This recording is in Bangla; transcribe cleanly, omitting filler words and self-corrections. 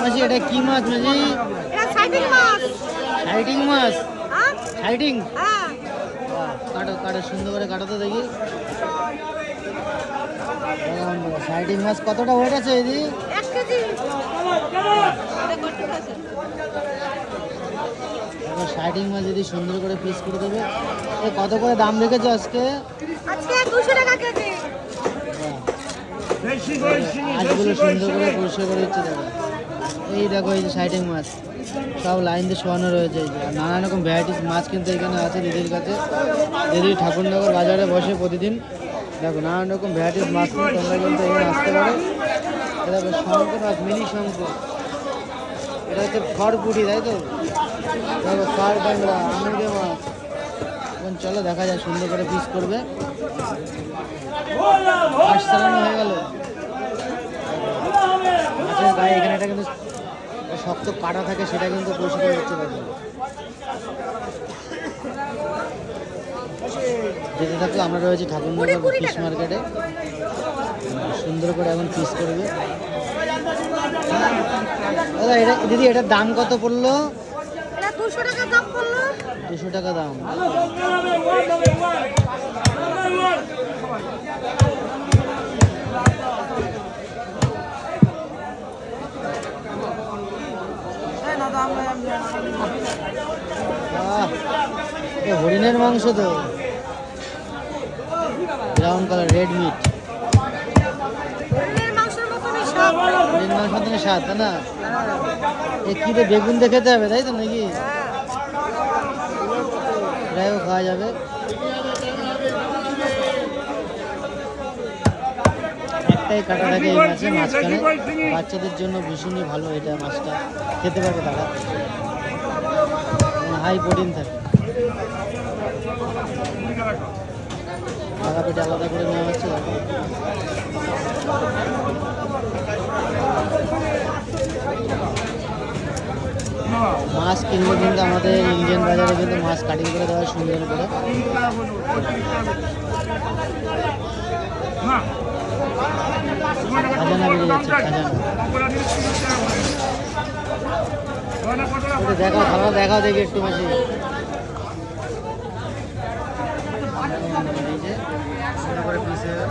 মাসি এটা কি মাছ মাসি? এটা সাইডিং মাছ। সাইডিং মাছ? হ্যাঁ সাইডিং? হ্যাঁ। কাটো কাটো সুন্দর করে কাটো তো দেখি। সাইডিং মাছ কতটা ওয়েট আছে দিদি? 1 কেজি। সাইডিং মাছ যদি সুন্দর করে পিস করে দেবে। কত করে দাম রেখেছো আজকে? আজকে 200 টাকা কেজি। মাছগুলো সুন্দর করে পরিষ্কার করে দিচ্ছে দেখো। এই দেখো এই যে সাইডিং মাছ সব লাইন দিয়ে শোয়ানো রয়েছে। এই যে আর নানান রকম ভ্যারাইটিস মাছ কিন্তু এখানে আছে দিদির কাছে। দিদি ঠাকুরনগর বাজারে বসে প্রতিদিন। দেখো নানান রকম ভ্যারাইটিস মাছ নিয়ে তোমরা কিন্তু এখানে আসতে পারো। দেখো শঙ্কর মাছ, মিনি শঙ্কর, এটা হচ্ছে খড়পুটি, তাই তো? দেখো কার বাংলা, আমিরে মাছ। এখন চলো দেখা যায় সুন্দর করে পিস করবে। মাছ চালানো হয়ে গেল। মাছের গায়ে এখানে এটা কিন্তু শক্ত কাটা থাকে, সেটা কিন্তু পরিষ্কার হচ্ছে দেখো। যেতে থাকলে আমরা রয়েছি ঠাকুরনগর ফিশ মার্কেটে। সুন্দর করে এখন পিস করবে। দাদা এটা দিদি এটার দাম কত পড়লো? এটা 200 টাকা দাম পড়লো। 200 টাকা দাম। হরিণের মাংস তো, ব্রাউন কালার, রেড মিট। হরিণের মাংসের মতনই স্বাদ। হরিণ মাংস মতনই স্বাদ, তাই না? এ কি রে, বেগুন দিয়ে খেতে হবে তাই তো নাকি? এটাও খাওয়া যাবে। একটাই কাটা থাকে এই মাছে, মাঝখানে। বাচ্চাদের জন্য ভীষণই ভালো এটা, মাছটা খেতে পারবে তারা, হাই প্রোটিন থাকে। টাকা পেটে আলাদা করে নেওয়া হচ্ছে। মাছ কিনলে কিন্তু আমাদের ইন্ডিয়ান বাজারে কিন্তু মাছ কাটিং করে দেওয়া সুন্দর করে। খাজানা বেরিয়ে যাচ্ছে, খাজানা। দেখাও খাবার, দেখাও দেখি একটু মাঝে। সুন্দর করে পিস হয়ে গেল।